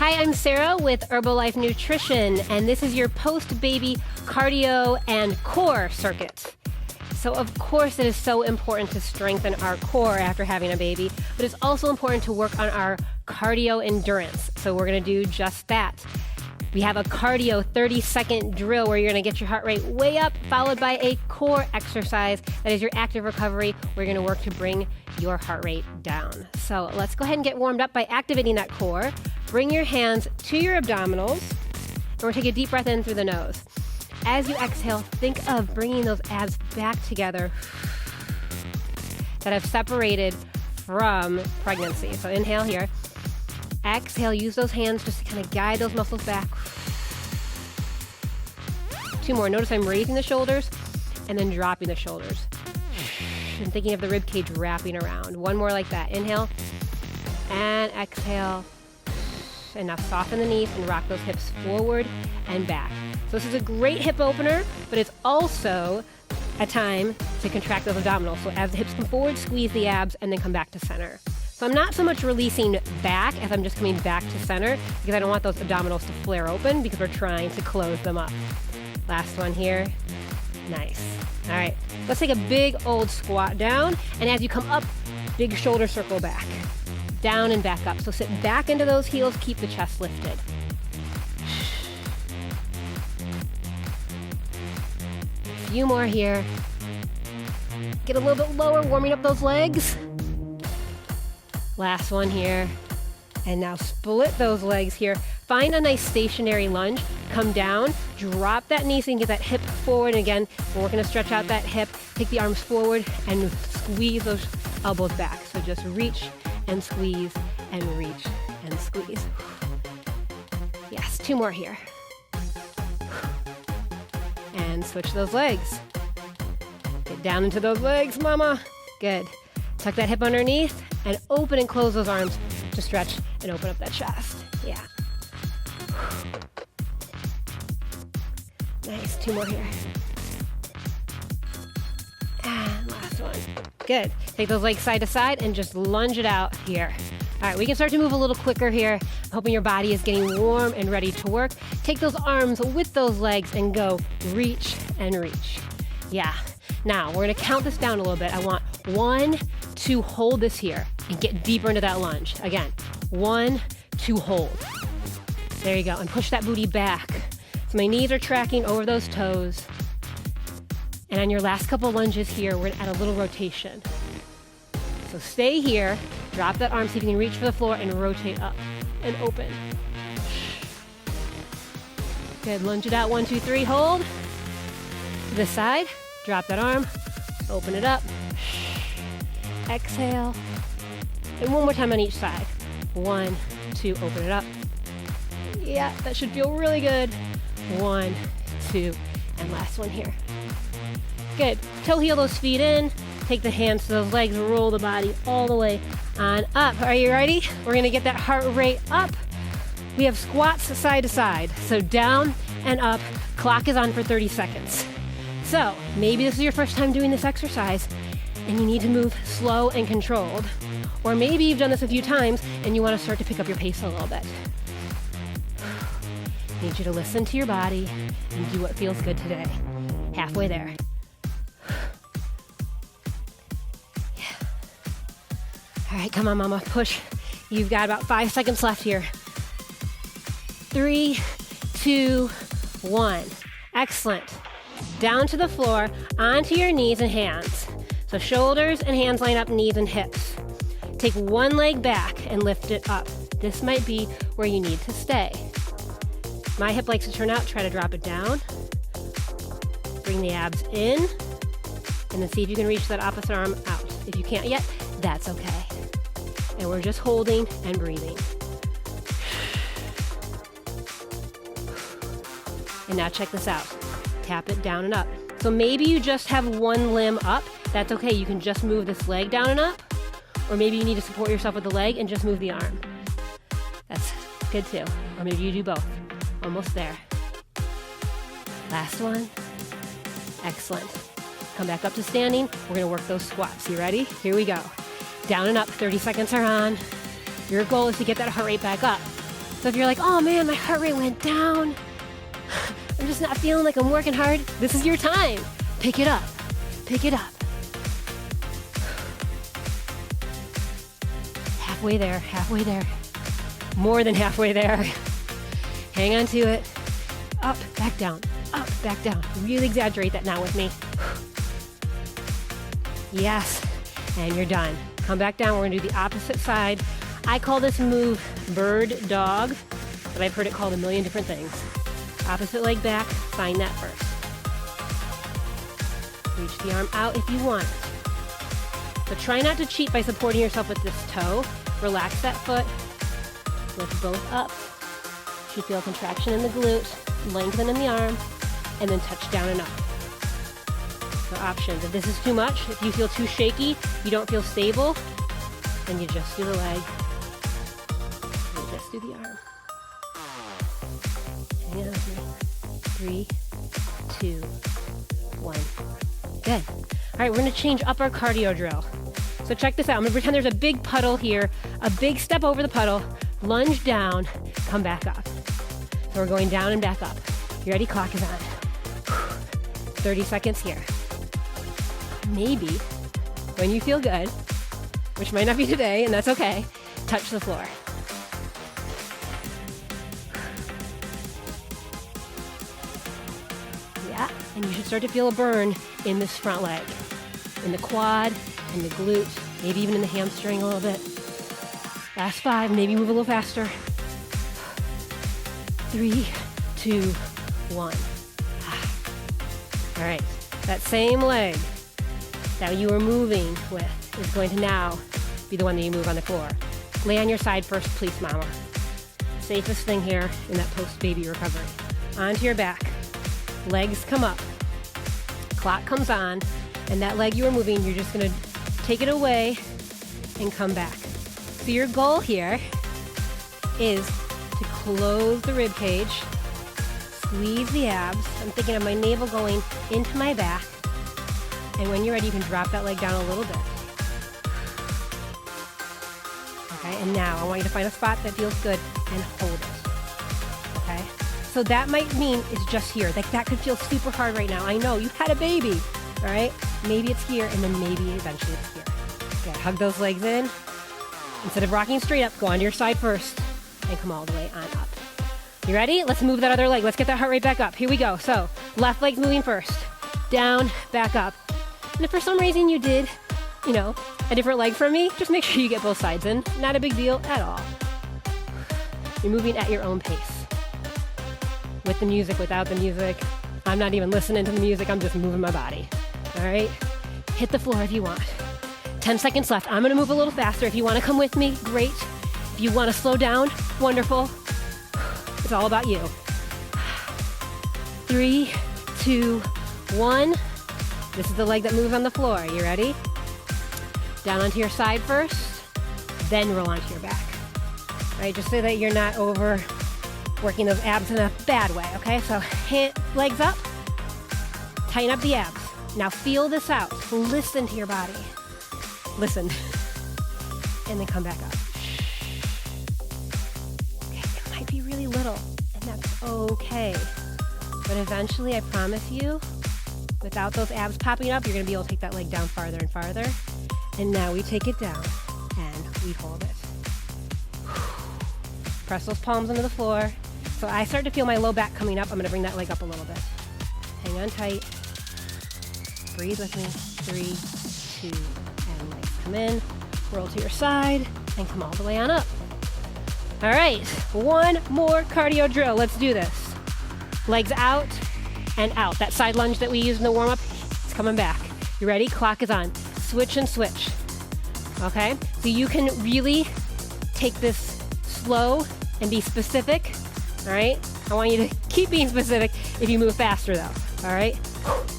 Hi, I'm Sarah with Herbalife Nutrition, and this is your post-baby cardio and core circuit. So of course it is so important to strengthen our core after having a baby, but it's also important to work on our cardio endurance. So we're going to do just that. We have a cardio 30-second drill where you're going to get your heart rate way up, followed by a core exercise that is your active recovery. We're going to work to bring your heart rate down. So let's go ahead and get warmed up by activating that core. Bring your hands to your abdominals, and we're going to take a deep breath in through the nose. As you exhale, think of bringing those abs back together that have separated from pregnancy. So inhale here. Exhale, use those hands just to kind of guide those muscles back. 2 more. Notice I'm raising the shoulders and then dropping the shoulders. And thinking of the rib cage wrapping around. 1 more like that. Inhale and exhale. And now soften the knees and rock those hips forward and back. So this is a great hip opener, but it's also a time to contract those abdominals. So as the hips come forward, squeeze the abs and then come back to center. So I'm not so much releasing back as I'm just coming back to center because I don't want those abdominals to flare open because we're trying to close them up. Last one here. Nice. All right, let's take a big old squat down. And as you come up, big shoulder circle back. Down and back up. So sit back into those heels, keep the chest lifted. A few more here. Get a little bit lower, warming up those legs. Last one here. And now split those legs here. Find a nice stationary lunge. Come down, drop that knee so you can get that hip forward. And again, we're working to stretch out that hip. Take the arms forward and squeeze those elbows back. So just reach and squeeze and reach and squeeze. Yes, 2 more here. And switch those legs. Get down into those legs, mama. Good. Tuck that hip underneath and open and close those arms to stretch and open up that chest. Yeah. Nice. 2 more here. And last one. Good. Take those legs side to side and just lunge it out here. All right, we can start to move a little quicker here. I'm hoping your body is getting warm and ready to work. Take those arms with those legs and go reach and reach. Yeah. Now, we're going to count this down a little bit. I want 1, 2, hold this here and get deeper into that lunge. Again, 1, 2, hold. There you go. And push that booty back. So my knees are tracking over those toes. And on your last couple lunges here, we're going to add a little rotation. So stay here, drop that arm, see if you can reach for the floor and rotate up and open. Good, lunge it out, 1, 2, 3, hold. To this side, drop that arm, open it up. Exhale. And 1 more time on each side. 1, 2, open it up. Yeah, that should feel really good. 1, 2, and last one here. Good. Toe heel those feet in. Take the hands to those legs, roll the body all the way on up. Are you ready? We're going to get that heart rate up. We have squats side to side. So down and up. Clock is on for 30 seconds. So maybe this is your first time doing this exercise and you need to move slow and controlled. Or maybe you've done this a few times and you want to start to pick up your pace a little bit. I need you to listen to your body and do what feels good today. Halfway there. All right, come on, mama, push. You've got about 5 seconds left here. 3, 2, 1. Excellent. Down to the floor, onto your knees and hands. So shoulders and hands line up, knees and hips. Take 1 leg back and lift it up. This might be where you need to stay. My hip likes to turn out, try to drop it down. Bring the abs in, and then see if you can reach that opposite arm out. If you can't yet, that's okay. And we're just holding and breathing. And now check this out. Tap it down and up. So maybe you just have 1 limb up. That's okay. You can just move this leg down and up. Or maybe you need to support yourself with the leg and just move the arm. That's good too. Or maybe you do both. Almost there. Last one. Excellent. Come back up to standing. We're going to work those squats. You ready? Here we go. Down and up. 30 seconds are on. Your goal is to get that heart rate back up. So if you're like, oh man, my heart rate went down, I'm just not feeling like I'm working hard, this is your time. Pick it up. Pick it up. Halfway there, halfway there. More than halfway there. Hang on to it. Up, back down. Up, back down. Really exaggerate that now with me. Yes, and you're done. Come back down. We're gonna do the opposite side. I call this move bird dog, but I've heard it called a million different things. Opposite leg back, find that first. Reach the arm out if you want. But try not to cheat by supporting yourself with this toe. Relax that foot. Lift both up. You should feel contraction in the glute, lengthen in the arm, and then touch down and up. So options. If this is too much, if you feel too shaky, you don't feel stable, then you just do the leg. And just do the arm. Hang on. 3, 2, 1. Good. All right, we're gonna change up our cardio drill. So check this out. I'm gonna pretend there's a big puddle here, a big step over the puddle, lunge down, come back up. So we're going down and back up. You ready? Clock is on. 30 seconds here. Maybe when you feel good, which might not be today, and that's okay, touch the floor. Yeah, and you should start to feel a burn in this front leg, in the quad, in the glute, maybe even in the hamstring a little bit. Last 5, maybe move a little faster. 3, 2, 1. All right, that same leg that you were moving with is going to now be the one that you move on the floor. Lay on your side first, please, mama. Safest thing here in that post-baby recovery. Onto your back. Legs come up. Clock comes on, and that leg you were moving, you're just gonna take it away and come back. So your goal here is to close the rib cage, squeeze the abs. I'm thinking of my navel going into my back. And when you're ready, you can drop that leg down a little bit. Okay, and now I want you to find a spot that feels good and hold it. Okay, so that might mean it's just here. Like that could feel super hard right now. I know, you had a baby, all right? Maybe it's here, and then maybe eventually it's here. Okay, hug those legs in. Instead of rocking straight up, go onto your side first and come all the way on up. You ready? Let's move that other leg. Let's get that heart rate back up. Here we go. So left leg's moving first. Down, back up. And if for some reason you did, a different leg from me, just make sure you get both sides in. Not a big deal at all. You're moving at your own pace. With the music, without the music. I'm not even listening to the music. I'm just moving my body. All right? Hit the floor if you want. 10 seconds left. I'm going to move a little faster. If you want to come with me, great. If you want to slow down, wonderful. It's all about you. 3, 2, 1. This is the leg that moves on the floor. You ready? Down onto your side first, then roll onto your back. All right, just so that you're not overworking those abs in a bad way, okay? So legs up, tighten up the abs. Now feel this out. Listen to your body. Listen. And then come back up. Okay, it might be really little, and that's okay. But eventually, I promise you, without those abs popping up, you're gonna be able to take that leg down farther and farther. And now we take it down and we hold it. Press those palms into the floor. So I start to feel my low back coming up. I'm gonna bring that leg up a little bit. Hang on tight. Breathe with me. 3, 2, and legs come in. Roll to your side and come all the way on up. All right, one more cardio drill. Let's do this. Legs out and out. That side lunge that we used in the warm-up is coming back. You ready? Clock is on. Switch and switch. Okay? So you can really take this slow and be specific. All right? I want you to keep being specific if you move faster though. All right?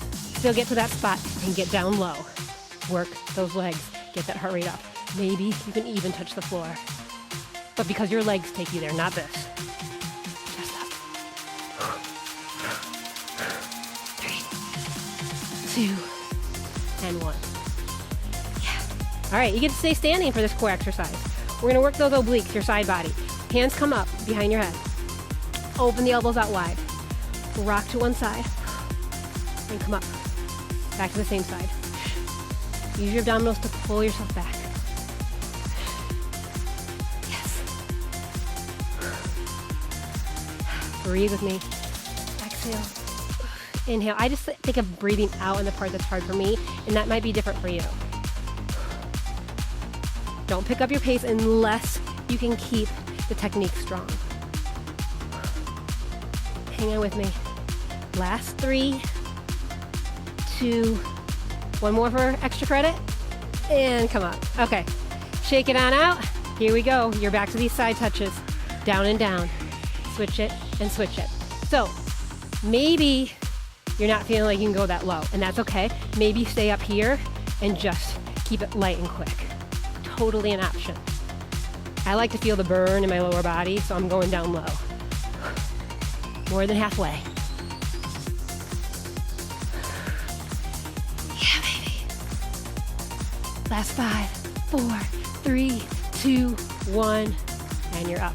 Still get to that spot and get down low. Work those legs. Get that heart rate up. Maybe you can even touch the floor. But because your legs take you there, not this. Just up. 3, 2, and 1. Yeah. All right, you get to stay standing for this core exercise. We're gonna work those obliques, your side body. Hands come up behind your head. Open the elbows out wide. Rock to one side. And come up. Back to the same side. Use your abdominals to pull yourself back. Yes. Breathe with me. Exhale. Inhale. I just think of breathing out in the part that's hard for me, and that might be different for you. Don't pick up your pace unless you can keep the technique strong. Hang on with me. Last 3, 2, one more for extra credit, and come up. Okay, shake it on out. Here we go. You're back to these side touches. Down and down. Switch it and switch it. So maybe you're not feeling like you can go that low, and that's okay. Maybe stay up here and just keep it light and quick. Totally an option. I like to feel the burn in my lower body, so I'm going down low. More than halfway. Yeah, baby. Last 5, 4, 3, 2, 1, and you're up.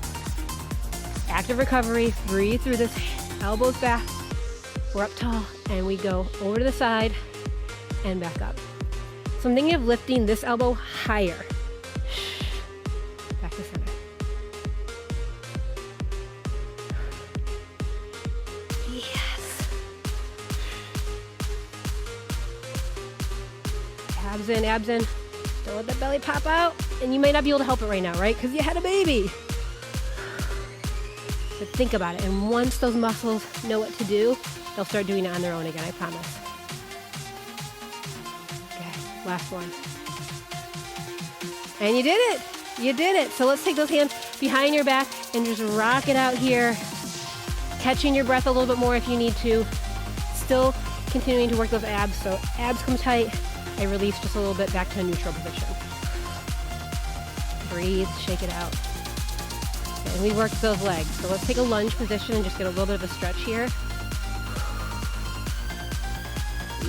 Active recovery. Breathe through this. Elbows back. We're up tall, and we go over to the side and back up. So I'm thinking of lifting this elbow higher. Back to center. Yes. Abs in, abs in. Don't let that belly pop out. And you may not be able to help it right now, right? Because you had a baby. But think about it. And once those muscles know what to do, they'll start doing it on their own again, I promise. Okay, last one. And you did it. You did it. So let's take those hands behind your back and just rock it out here. Catching your breath a little bit more if you need to. Still continuing to work those abs. So abs come tight. I release just a little bit back to a neutral position. Breathe, shake it out. Okay, and we worked those legs. So let's take a lunge position and just get a little bit of a stretch here.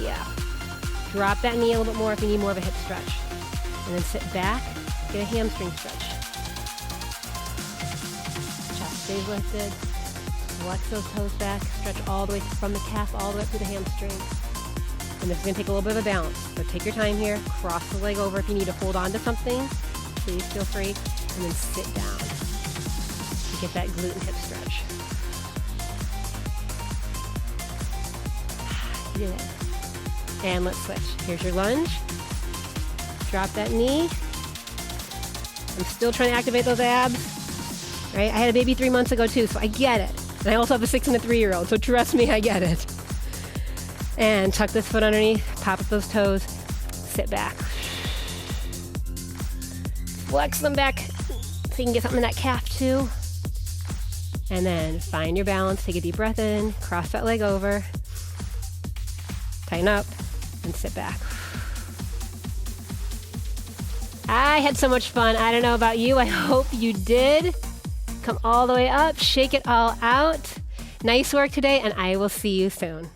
Yeah. Drop that knee a little bit more if you need more of a hip stretch. And then sit back, get a hamstring stretch. Chest stays lifted. Flex those toes back. Stretch all the way from the calf all the way up to the hamstring. And this is going to take a little bit of a balance. So take your time here. Cross the leg over if you need to hold on to something. Please feel free. And then sit down to get that glute and hip stretch. You did it. And let's switch. Here's your lunge. Drop that knee. I'm still trying to activate those abs. Right? I had a baby 3 months ago too, so I get it. And I also have a 6 and a 3-year-old, so trust me, I get it. And tuck this foot underneath, pop up those toes, sit back. Flex them back so you can get something in that calf too. And then find your balance, take a deep breath in, cross that leg over, tighten up, and sit back. I had so much fun. I don't know about you. I hope you did. Come all the way up, shake it all out. Nice work today, and I will see you soon.